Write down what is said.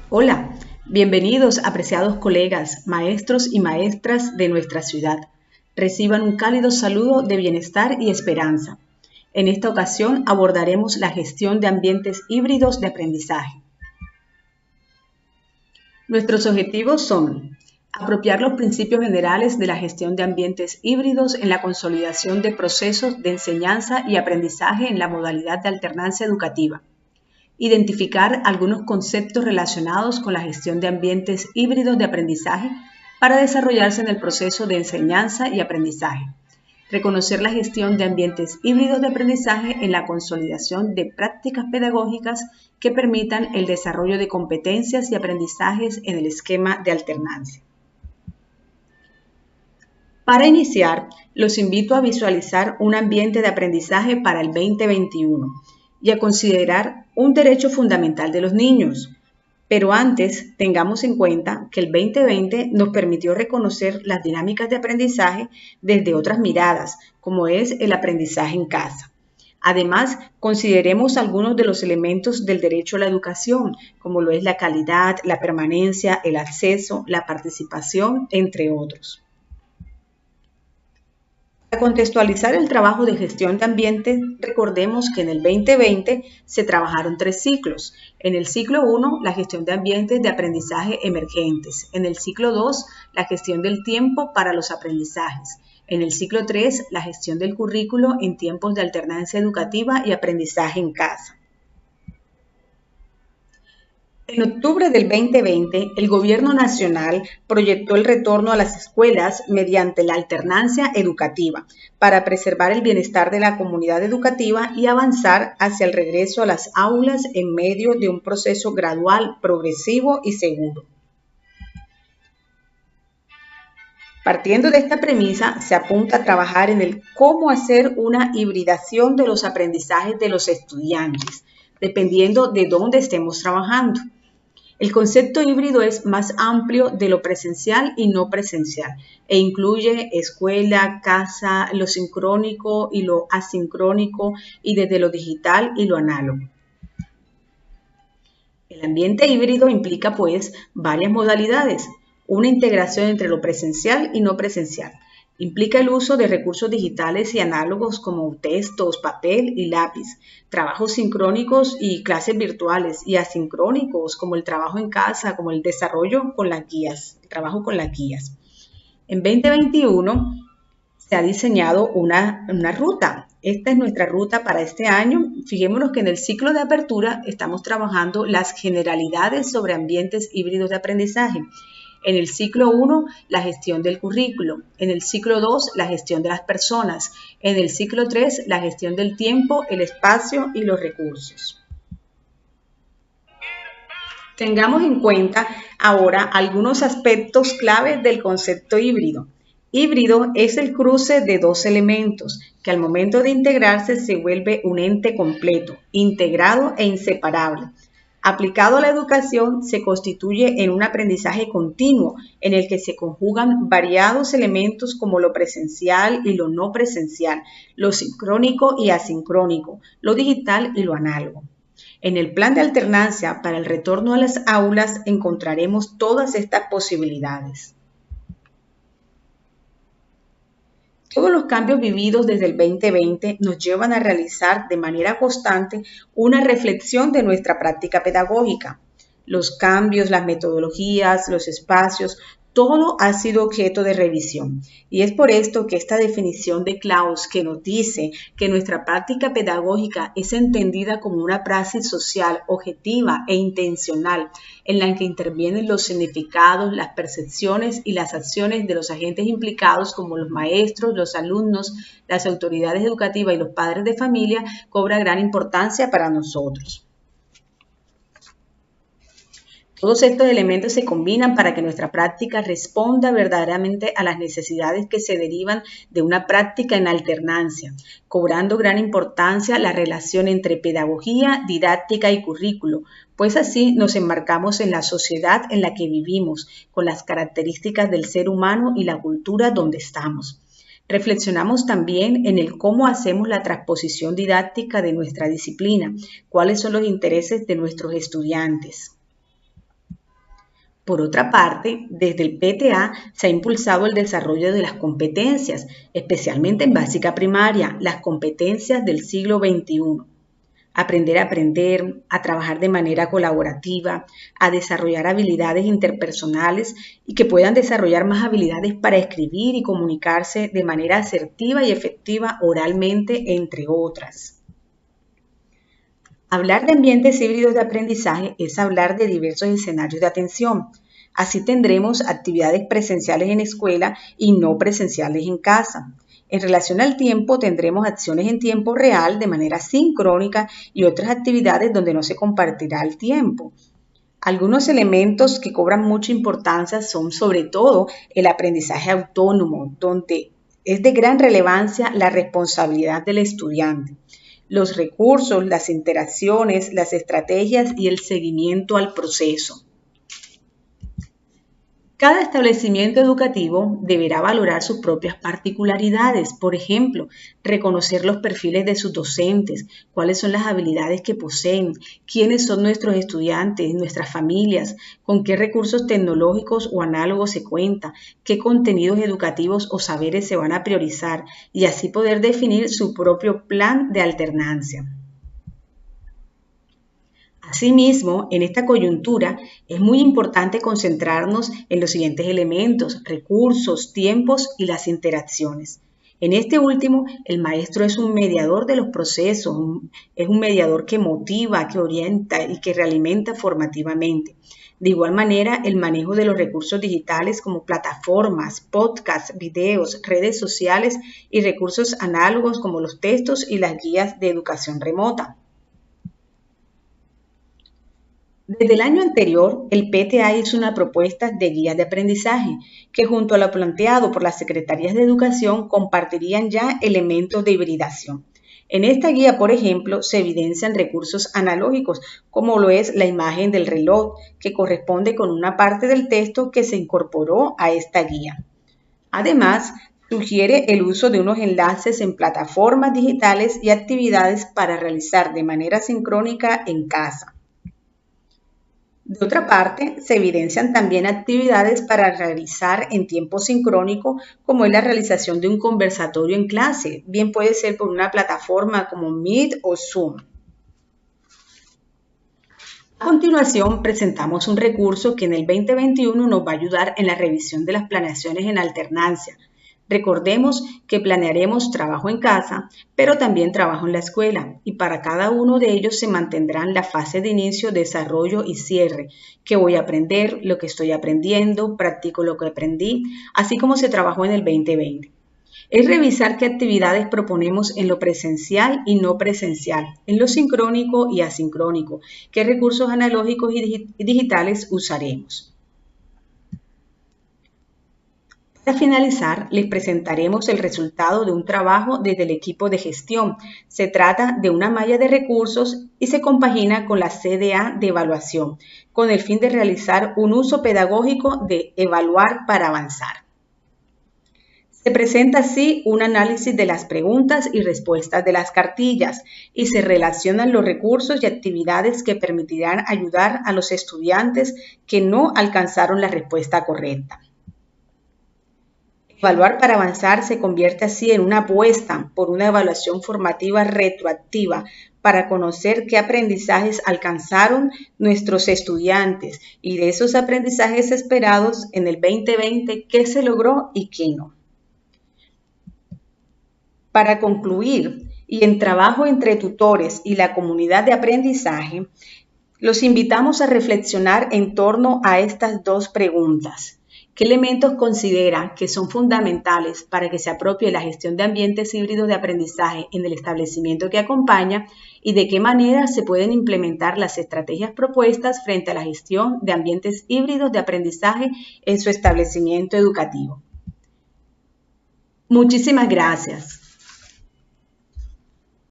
Hola, bienvenidos apreciados colegas, maestros y maestras de nuestra ciudad. Reciban un cálido saludo de bienestar y esperanza. En esta ocasión abordaremos la gestión de ambientes híbridos de aprendizaje. Nuestros objetivos son apropiar los principios generales de la gestión de ambientes híbridos en la consolidación de procesos de enseñanza y aprendizaje en la modalidad de alternancia educativa. Identificar algunos conceptos relacionados con la gestión de ambientes híbridos de aprendizaje para desarrollarse en el proceso de enseñanza y aprendizaje. Reconocer la gestión de ambientes híbridos de aprendizaje en la consolidación de prácticas pedagógicas que permitan el desarrollo de competencias y aprendizajes en el esquema de alternancia. Para iniciar, los invito a visualizar un ambiente de aprendizaje para el 2021 y a considerar un derecho fundamental de los niños. Pero antes, tengamos en cuenta que el 2020 nos permitió reconocer las dinámicas de aprendizaje desde otras miradas, como es el aprendizaje en casa. Además, consideremos algunos de los elementos del derecho a la educación, como lo es la calidad, la permanencia, el acceso, la participación, entre otros. Para contextualizar el trabajo de gestión de ambiente, recordemos que en el 2020 se trabajaron 3 ciclos. En el ciclo 1, la gestión de ambientes de aprendizaje emergentes. En el ciclo 2, la gestión del tiempo para los aprendizajes. En el ciclo 3, la gestión del currículo en tiempos de alternancia educativa y aprendizaje en casa. En octubre del 2020, el Gobierno Nacional proyectó el retorno a las escuelas mediante la alternancia educativa para preservar el bienestar de la comunidad educativa y avanzar hacia el regreso a las aulas en medio de un proceso gradual, progresivo y seguro. Partiendo de esta premisa, se apunta a trabajar en el cómo hacer una hibridación de los aprendizajes de los estudiantes, dependiendo de dónde estemos trabajando. El concepto híbrido es más amplio de lo presencial y no presencial e incluye escuela, casa, lo sincrónico y lo asincrónico y desde lo digital y lo análogo. El ambiente híbrido implica pues varias modalidades, una integración entre lo presencial y no presencial. Implica el uso de recursos digitales y análogos como textos, papel y lápiz, trabajos sincrónicos y clases virtuales y asincrónicos como el trabajo en casa, como el desarrollo con las guías, el trabajo con las guías. En 2021 se ha diseñado una ruta. Esta es nuestra ruta para este año. Fijémonos que en el ciclo de apertura estamos trabajando las generalidades sobre ambientes híbridos de aprendizaje. En el ciclo 1, la gestión del currículo. En el ciclo 2, la gestión de las personas. En el ciclo 3, la gestión del tiempo, el espacio y los recursos. Tengamos en cuenta ahora algunos aspectos claves del concepto híbrido. Híbrido es el cruce de dos elementos que al momento de integrarse se vuelve un ente completo, integrado e inseparable. Aplicado a la educación, se constituye en un aprendizaje continuo en el que se conjugan variados elementos como lo presencial y lo no presencial, lo sincrónico y asincrónico, lo digital y lo análogo. En el plan de alternancia para el retorno a las aulas encontraremos todas estas posibilidades. Todos los cambios vividos desde el 2020 nos llevan a realizar de manera constante una reflexión de nuestra práctica pedagógica. Los cambios, las metodologías, los espacios, todo ha sido objeto de revisión. Y es por esto que esta definición de Klaus, que nos dice que nuestra práctica pedagógica es entendida como una praxis social, objetiva e intencional, en la que intervienen los significados, las percepciones y las acciones de los agentes implicados como los maestros, los alumnos, las autoridades educativas y los padres de familia, cobra gran importancia para nosotros. Todos estos elementos se combinan para que nuestra práctica responda verdaderamente a las necesidades que se derivan de una práctica en alternancia, cobrando gran importancia la relación entre pedagogía, didáctica y currículo, pues así nos enmarcamos en la sociedad en la que vivimos, con las características del ser humano y la cultura donde estamos. Reflexionamos también en el cómo hacemos la transposición didáctica de nuestra disciplina, cuáles son los intereses de nuestros estudiantes. Por otra parte, desde el PTA se ha impulsado el desarrollo de las competencias, especialmente en básica primaria, las competencias del siglo XXI. Aprender a aprender, a trabajar de manera colaborativa, a desarrollar habilidades interpersonales y que puedan desarrollar más habilidades para escribir y comunicarse de manera asertiva y efectiva oralmente, entre otras. Hablar de ambientes híbridos de aprendizaje es hablar de diversos escenarios de atención. Así tendremos actividades presenciales en escuela y no presenciales en casa. En relación al tiempo, tendremos acciones en tiempo real de manera sincrónica y otras actividades donde no se compartirá el tiempo. Algunos elementos que cobran mucha importancia son sobre todo el aprendizaje autónomo, donde es de gran relevancia la responsabilidad del estudiante, los recursos, las interacciones, las estrategias y el seguimiento al proceso. Cada establecimiento educativo deberá valorar sus propias particularidades, por ejemplo, reconocer los perfiles de sus docentes, cuáles son las habilidades que poseen, quiénes son nuestros estudiantes, nuestras familias, con qué recursos tecnológicos o análogos se cuenta, qué contenidos educativos o saberes se van a priorizar y así poder definir su propio plan de alternancia. Asimismo, en esta coyuntura es muy importante concentrarnos en los siguientes elementos: recursos, tiempos y las interacciones. En este último, el maestro es un mediador de los procesos, es un mediador que motiva, que orienta y que realimenta formativamente. De igual manera, el manejo de los recursos digitales como plataformas, podcasts, videos, redes sociales y recursos análogos como los textos y las guías de educación remota. Desde el año anterior, el PTA hizo una propuesta de guías de aprendizaje que junto a lo planteado por las Secretarías de Educación compartirían ya elementos de hibridación. En esta guía, por ejemplo, se evidencian recursos analógicos, como lo es la imagen del reloj, que corresponde con una parte del texto que se incorporó a esta guía. Además, sugiere el uso de unos enlaces en plataformas digitales y actividades para realizar de manera sincrónica en casa. De otra parte, se evidencian también actividades para realizar en tiempo sincrónico, como es la realización de un conversatorio en clase, bien puede ser por una plataforma como Meet o Zoom. A continuación, presentamos un recurso que en el 2021 nos va a ayudar en la revisión de las planeaciones en alternancia. Recordemos que planearemos trabajo en casa, pero también trabajo en la escuela, y para cada uno de ellos se mantendrán la fase de inicio, desarrollo y cierre, qué voy a aprender, lo que estoy aprendiendo, practico lo que aprendí, así como se trabajó en el 2020. Es revisar qué actividades proponemos en lo presencial y no presencial, en lo sincrónico y asincrónico, qué recursos analógicos y digitales usaremos. Para finalizar, les presentaremos el resultado de un trabajo desde el equipo de gestión. Se trata de una malla de recursos y se compagina con la CDA de evaluación, con el fin de realizar un uso pedagógico de evaluar para avanzar. Se presenta así un análisis de las preguntas y respuestas de las cartillas y se relacionan los recursos y actividades que permitirán ayudar a los estudiantes que no alcanzaron la respuesta correcta. Evaluar para avanzar se convierte así en una apuesta por una evaluación formativa retroactiva para conocer qué aprendizajes alcanzaron nuestros estudiantes y de esos aprendizajes esperados en el 2020, qué se logró y qué no. Para concluir, y en trabajo entre tutores y la comunidad de aprendizaje, los invitamos a reflexionar en torno a estas dos preguntas. ¿Qué elementos considera que son fundamentales para que se apropie la gestión de ambientes híbridos de aprendizaje en el establecimiento que acompaña y de qué manera se pueden implementar las estrategias propuestas frente a la gestión de ambientes híbridos de aprendizaje en su establecimiento educativo? Muchísimas gracias.